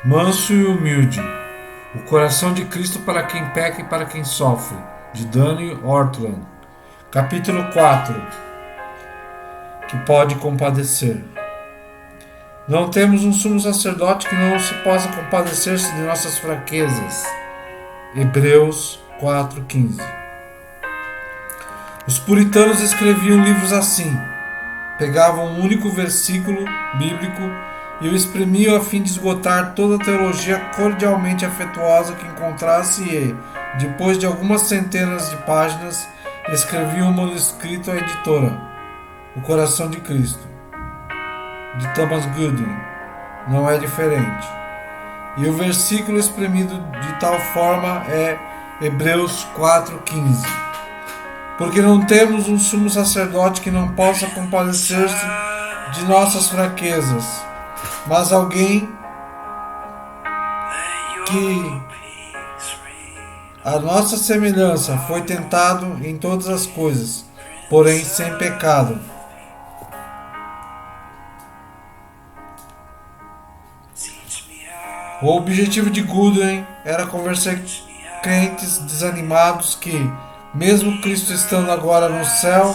Manso e humilde, o coração de Cristo para quem peca e para quem sofre, de Danny Ortland. Capítulo 4, que pode compadecer. Não temos um sumo sacerdote que não se possa compadecer-se de nossas fraquezas. Hebreus 4,15. Os puritanos escreviam livros assim. Pegavam um único versículo bíblico e o espremiam a fim de esgotar toda a teologia cordialmente afetuosa que encontrasse e, depois de algumas centenas de páginas, escreviam um manuscrito à editora, O Coração de Cristo, de Thomas Goodwin. Não é diferente. E o versículo espremido de tal forma é Hebreus 4,15. Porque não temos um sumo sacerdote que não possa compadecer-se de nossas fraquezas, mas alguém que a nossa semelhança foi tentado em todas as coisas, porém sem pecado. O objetivo de Goodwin era convencer crentes desanimados que, mesmo Cristo estando agora no céu,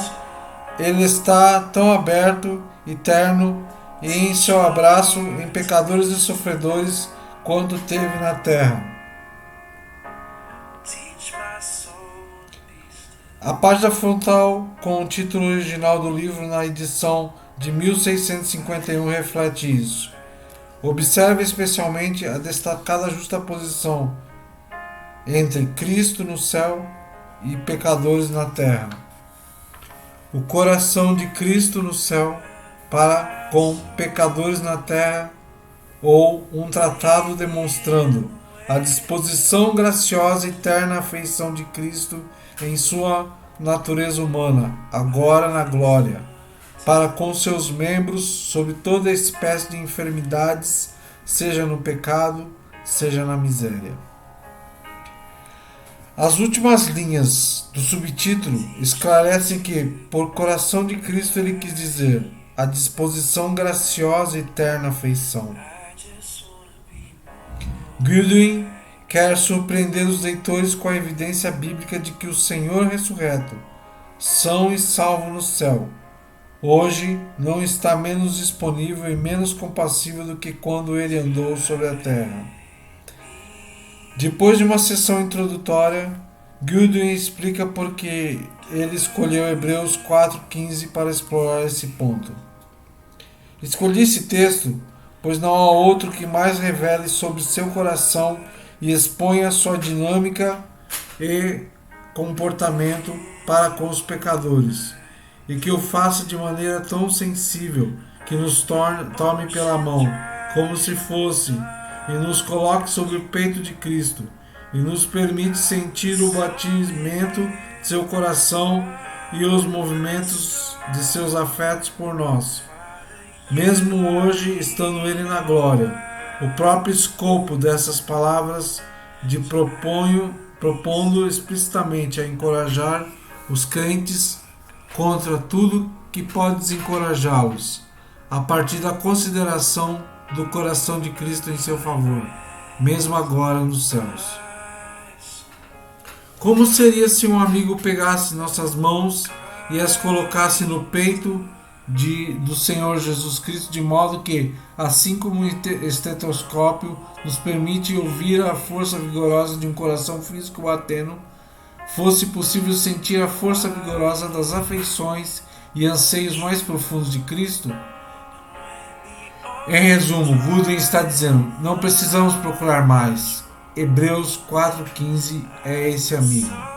ele está tão aberto e terno e em seu abraço em pecadores e sofredores quanto teve na terra. A página frontal com o título original do livro na edição de 1651 reflete isso. Observe especialmente a destacada justaposição entre Cristo no céu e pecadores na terra. O coração de Cristo no céu para com pecadores na terra, ou um tratado demonstrando a disposição graciosa e terna afeição de Cristo em sua natureza humana, agora na glória, para com seus membros sob toda espécie de enfermidades, seja no pecado, seja na miséria. As últimas linhas do subtítulo esclarecem que, por coração de Cristo, ele quis dizer a disposição graciosa e terna afeição. Goodwin quer surpreender os leitores com a evidência bíblica de que o Senhor ressurreto, são e salvo no céu, hoje não está menos disponível e menos compassível do que quando ele andou sobre a terra. Depois de uma sessão introdutória, Goodwin explica por que ele escolheu Hebreus 4,15 para explorar esse ponto. Escolhi esse texto, pois não há outro que mais revele sobre seu coração e exponha sua dinâmica e comportamento para com os pecadores, e que o faça de maneira tão sensível que nos tome pela mão, como se fosse, e nos coloque sobre o peito de Cristo, e nos permite sentir o batimento de seu coração e os movimentos de seus afetos por nós. Mesmo hoje, estando ele na glória, o próprio escopo dessas palavras de propondo explicitamente a encorajar os crentes contra tudo que pode desencorajá-los, a partir da consideração do coração de Cristo em seu favor, mesmo agora nos céus. Como seria se um amigo pegasse nossas mãos e as colocasse no peito do Senhor Jesus Cristo, de modo que, assim como o estetoscópio nos permite ouvir a força vigorosa de um coração físico batendo, fosse possível sentir a força vigorosa das afeições e anseios mais profundos de Cristo? Em resumo, Goodwin está dizendo: não precisamos procurar mais. Hebreus 4,15 é esse amigo.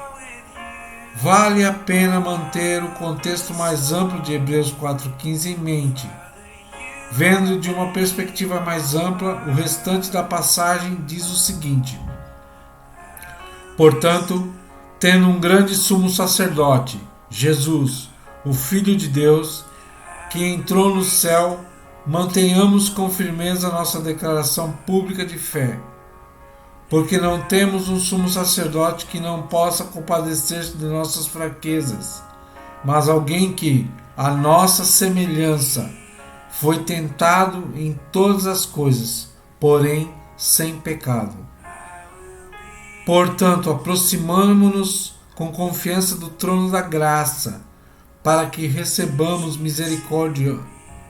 Vale a pena manter o contexto mais amplo de Hebreus 4,15 em mente. Vendo de uma perspectiva mais ampla, o restante da passagem diz o seguinte: portanto, tendo um grande sumo sacerdote, Jesus, o Filho de Deus, que entrou no céu, mantenhamos com firmeza nossa declaração pública de fé. Porque não temos um sumo sacerdote que não possa compadecer-se de nossas fraquezas, mas alguém que, à nossa semelhança, foi tentado em todas as coisas, porém sem pecado. Portanto, aproximamo-nos com confiança do trono da graça, para que recebamos misericórdia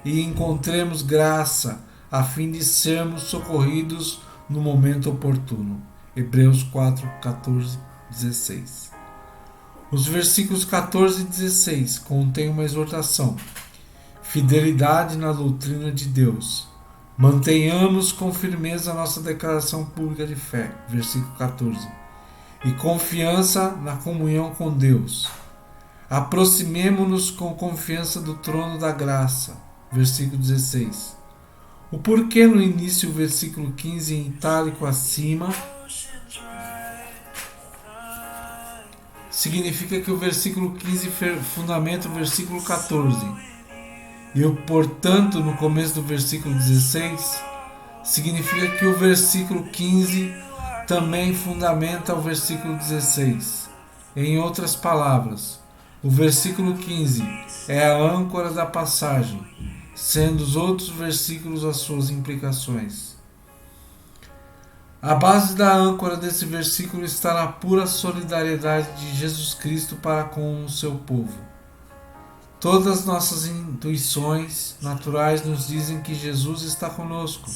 e encontremos graça, a fim de sermos socorridos no momento oportuno. Hebreus 4, 14, 16. Os versículos 14 e 16 contêm uma exortação: fidelidade na doutrina de Deus. Mantenhamos com firmeza a nossa declaração pública de fé, versículo 14, e confiança na comunhão com Deus. Aproximemo-nos com confiança do trono da graça, versículo 16. O porquê no início, versículo 15 em itálico acima, significa que o versículo 15 fundamenta o versículo 14. E o portanto no começo do versículo 16 significa que o versículo 15 também fundamenta o versículo 16. Em outras palavras, o versículo 15 é a âncora da passagem, sendo os outros versículos as suas implicações. A base da âncora desse versículo está na pura solidariedade de Jesus Cristo para com o seu povo. Todas nossas intuições naturais nos dizem que Jesus está conosco,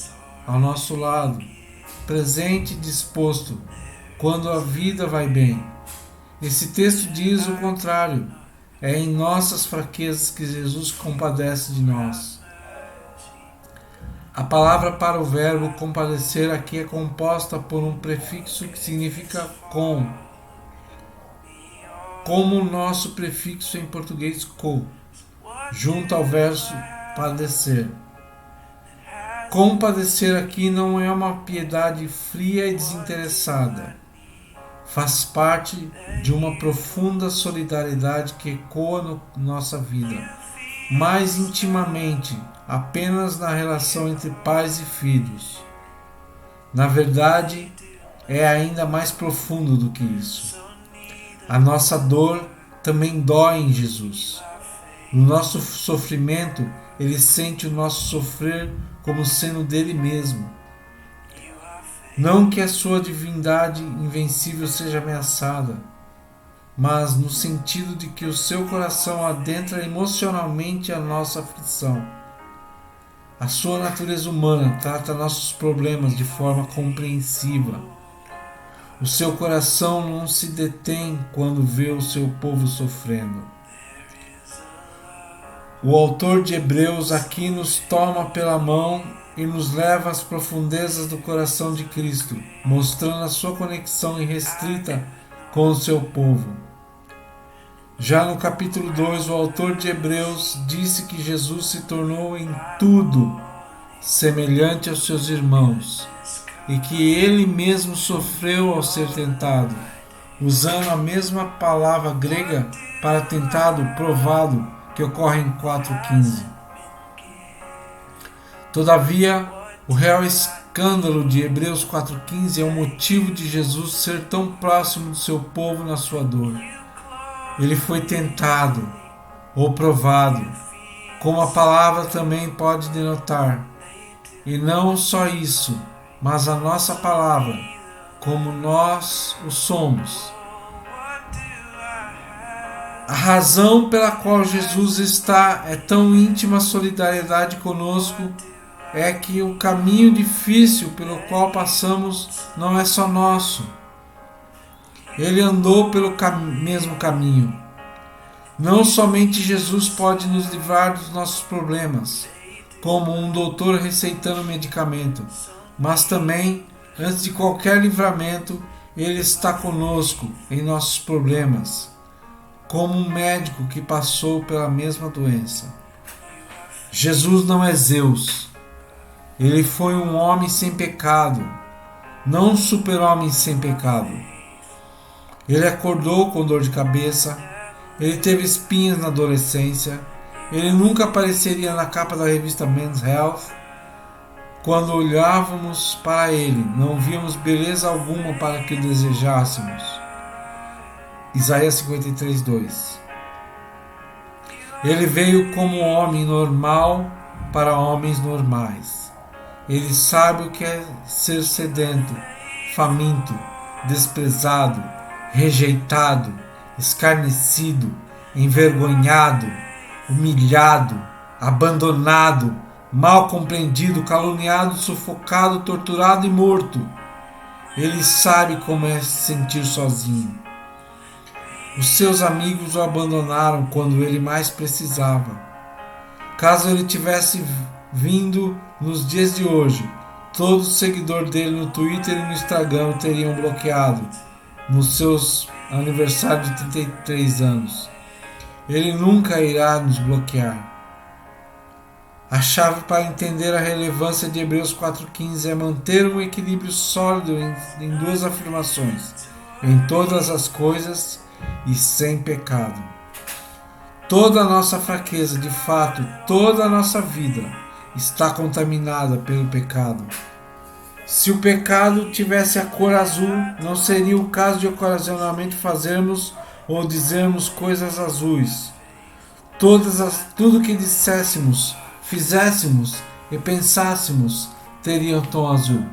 ao nosso lado, presente e disposto, quando a vida vai bem. Esse texto diz o contrário. É em nossas fraquezas que Jesus compadece de nós. A palavra para o verbo compadecer aqui é composta por um prefixo que significa com, como o nosso prefixo em português co, junto ao verso padecer. Compadecer aqui não é uma piedade fria e desinteressada. Faz parte de uma profunda solidariedade que ecoa na nossa vida, mais intimamente, apenas na relação entre pais e filhos. Na verdade, é ainda mais profundo do que isso. A nossa dor também dói em Jesus. No nosso sofrimento, ele sente o nosso sofrer como sendo dele mesmo. Não que a sua divindade invencível seja ameaçada, mas no sentido de que o seu coração adentra emocionalmente a nossa aflição. A sua natureza humana trata nossos problemas de forma compreensiva. O seu coração não se detém quando vê o seu povo sofrendo. O autor de Hebreus aqui nos toma pela mão e nos leva às profundezas do coração de Cristo, mostrando a sua conexão irrestrita com o seu povo. Já no capítulo 2, o autor de Hebreus disse que Jesus se tornou em tudo semelhante aos seus irmãos e que ele mesmo sofreu ao ser tentado, usando a mesma palavra grega para tentado, provado, que ocorre em 4,15. Todavia, o real escândalo de Hebreus 4,15 é o motivo de Jesus ser tão próximo do seu povo na sua dor. Ele foi tentado ou provado, como a palavra também pode denotar. E não só isso, mas a nossa palavra, como nós o somos. A razão pela qual Jesus está em tão íntima solidariedade conosco é que o caminho difícil pelo qual passamos não é só nosso. Ele andou pelo mesmo caminho. Não somente Jesus pode nos livrar dos nossos problemas, como um doutor receitando medicamento, mas também, antes de qualquer livramento, Ele está conosco em nossos problemas, como um médico que passou pela mesma doença. Jesus não é Zeus. Ele foi um homem sem pecado, não um super-homem sem pecado. Ele acordou com dor de cabeça, ele teve espinhas na adolescência, ele nunca apareceria na capa da revista Men's Health. Quando olhávamos para ele, não víamos beleza alguma para que o desejássemos. Isaías 53, 2. Ele veio como homem normal para homens normais. Ele sabe o que é ser sedento, faminto, desprezado, rejeitado, escarnecido, envergonhado, humilhado, abandonado, mal compreendido, caluniado, sufocado, torturado e morto. Ele sabe como é se sentir sozinho. Os seus amigos o abandonaram quando ele mais precisava. Caso ele tivesse vindo nos dias de hoje, todos os seguidores dele no Twitter e no Instagram o teriam bloqueado nos seus aniversários de 33 anos. Ele nunca irá nos bloquear. A chave para entender a relevância de Hebreus 4,15 é manter um equilíbrio sólido em duas afirmações: em todas as coisas e sem pecado. Toda a nossa fraqueza, de fato, toda a nossa vida está contaminada pelo pecado. Se o pecado tivesse a cor azul, não seria o caso de ocasionalmente fazermos ou dizermos coisas azuis. Tudo que disséssemos, fizéssemos e pensássemos teria um tom azul.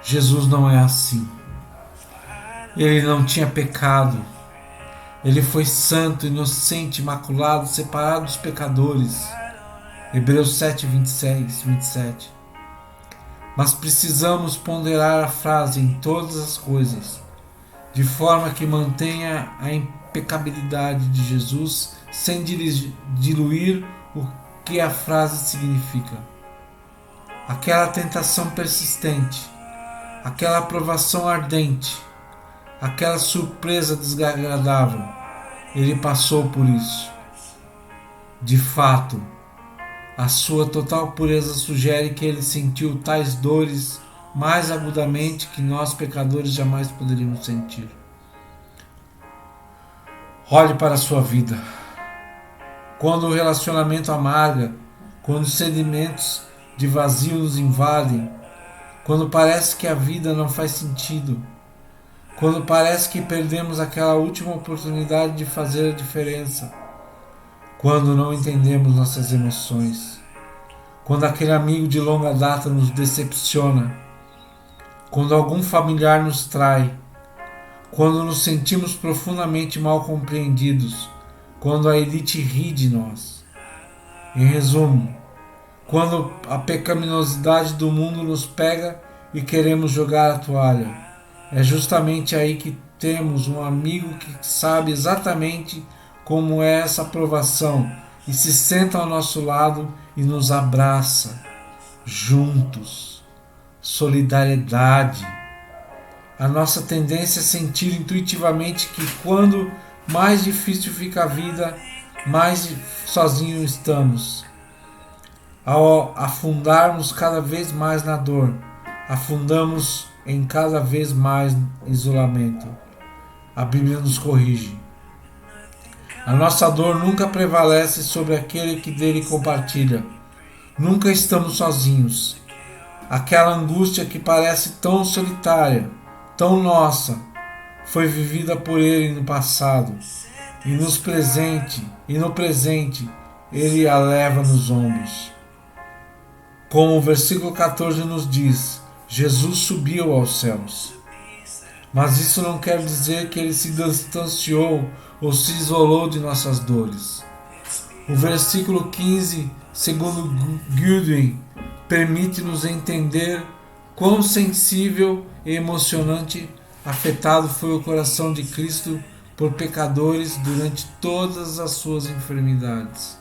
Jesus não é assim. Ele não tinha pecado. Ele foi santo, inocente, imaculado, separado dos pecadores. Hebreus 7, 26, 27. Mas precisamos ponderar a frase em todas as coisas, de forma que mantenha a impecabilidade de Jesus sem diluir o que a frase significa. Aquela tentação persistente, aquela aprovação ardente, aquela surpresa desagradável, ele passou por isso. De fato, a sua total pureza sugere que ele sentiu tais dores mais agudamente que nós pecadores jamais poderíamos sentir. Olhe para a sua vida. Quando o relacionamento amarga, quando os sedimentos de vazio nos invadem, quando parece que a vida não faz sentido, quando parece que perdemos aquela última oportunidade de fazer a diferença, quando não entendemos nossas emoções, quando aquele amigo de longa data nos decepciona, quando algum familiar nos trai, quando nos sentimos profundamente mal compreendidos, quando a elite ri de nós. Em resumo, quando a pecaminosidade do mundo nos pega e queremos jogar a toalha, é justamente aí que temos um amigo que sabe exatamente como é essa provação e se senta ao nosso lado e nos abraça, juntos. Solidariedade. A nossa tendência é sentir intuitivamente que quando mais difícil fica a vida, mais sozinhos estamos. Ao afundarmos cada vez mais na dor, afundamos em cada vez mais isolamento. A Bíblia nos corrige. A nossa dor nunca prevalece sobre aquele que dele compartilha. Nunca estamos sozinhos. Aquela angústia que parece tão solitária, tão nossa, foi vivida por ele no passado, e no presente, ele a leva nos ombros. Como o versículo 14 nos diz, Jesus subiu aos céus. Mas isso não quer dizer que ele se distanciou ou se isolou de nossas dores. O versículo 15, segundo Goodwin, permite-nos entender quão sensível e emocionante afetado foi o coração de Cristo por pecadores durante todas as suas enfermidades.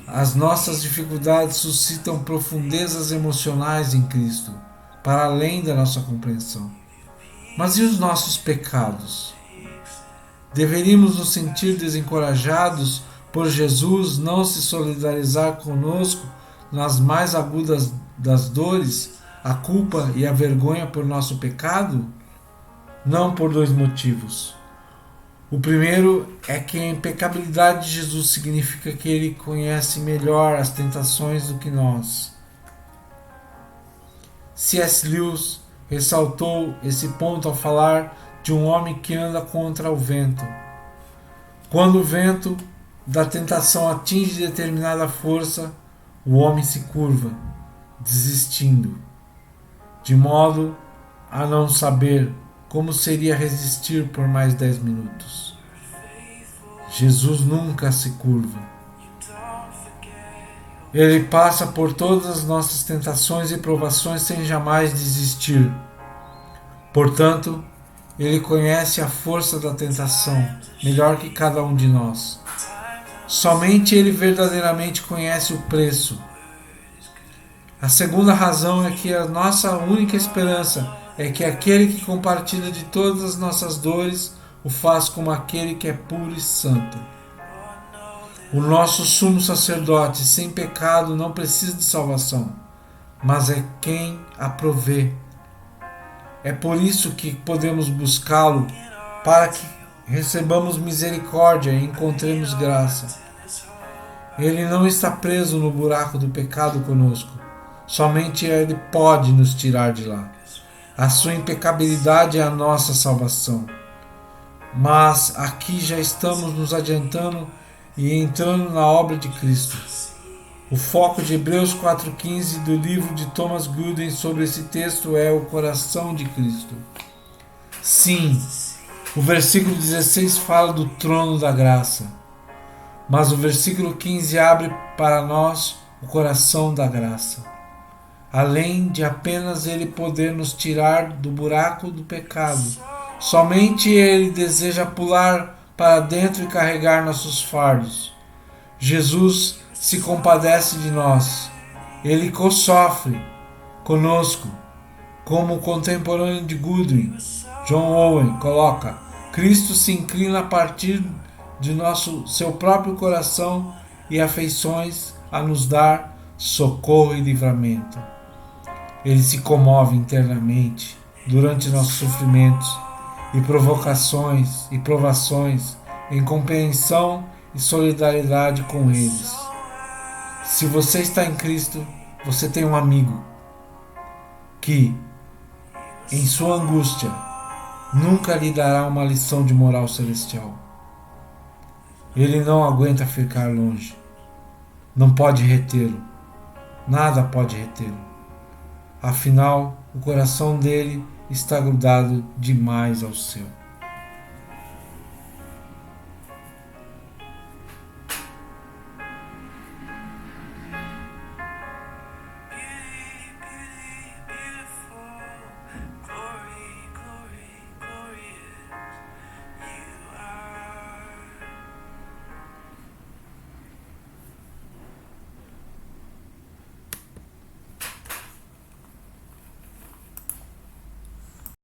As nossas dificuldades suscitam profundezas emocionais em Cristo, para além da nossa compreensão. Mas e os nossos pecados? Deveríamos nos sentir desencorajados por Jesus não se solidarizar conosco nas mais agudas das dores, a culpa e a vergonha por nosso pecado? Não, por dois motivos. O primeiro é que a impecabilidade de Jesus significa que ele conhece melhor as tentações do que nós. C.S. Lewis ressaltou esse ponto ao falar de um homem que anda contra o vento. Quando o vento da tentação atinge determinada força, o homem se curva, desistindo, de modo a não saber como seria resistir por mais 10 minutos. Jesus nunca se curva. Ele passa por todas as nossas tentações e provações sem jamais desistir. Portanto, Ele conhece a força da tentação melhor que cada um de nós. Somente Ele verdadeiramente conhece o preço. A segunda razão é que a nossa única esperança é que aquele que compartilha de todas as nossas dores o faz como aquele que é puro e santo. O nosso sumo sacerdote sem pecado não precisa de salvação, mas é quem a provê. É por isso que podemos buscá-lo, para que recebamos misericórdia e encontremos graça. Ele não está preso no buraco do pecado conosco. Somente Ele pode nos tirar de lá. A sua impecabilidade é a nossa salvação. Mas aqui já estamos nos adiantando e entrando na obra de Cristo. O foco de Hebreus 4,15 do livro de Thomas Gooden sobre esse texto é o coração de Cristo. Sim, o versículo 16 fala do trono da graça, mas o versículo 15 abre para nós o coração da graça. Além de apenas Ele poder nos tirar do buraco do pecado, somente Ele deseja pular para dentro e carregar nossos fardos. Jesus se compadece de nós. Ele co-sofre conosco, como o contemporâneo de Goodwin, John Owen, coloca: Cristo se inclina a partir de seu próprio coração e afeições a nos dar socorro e livramento. Ele se comove internamente durante nossos sofrimentos e provocações e provações em compreensão e solidariedade com eles. Se você está em Cristo, você tem um amigo que, em sua angústia, nunca lhe dará uma lição de moral celestial. Ele não aguenta ficar longe. Não pode retê-lo. Nada pode retê-lo. Afinal, o coração dele está grudado demais ao seu.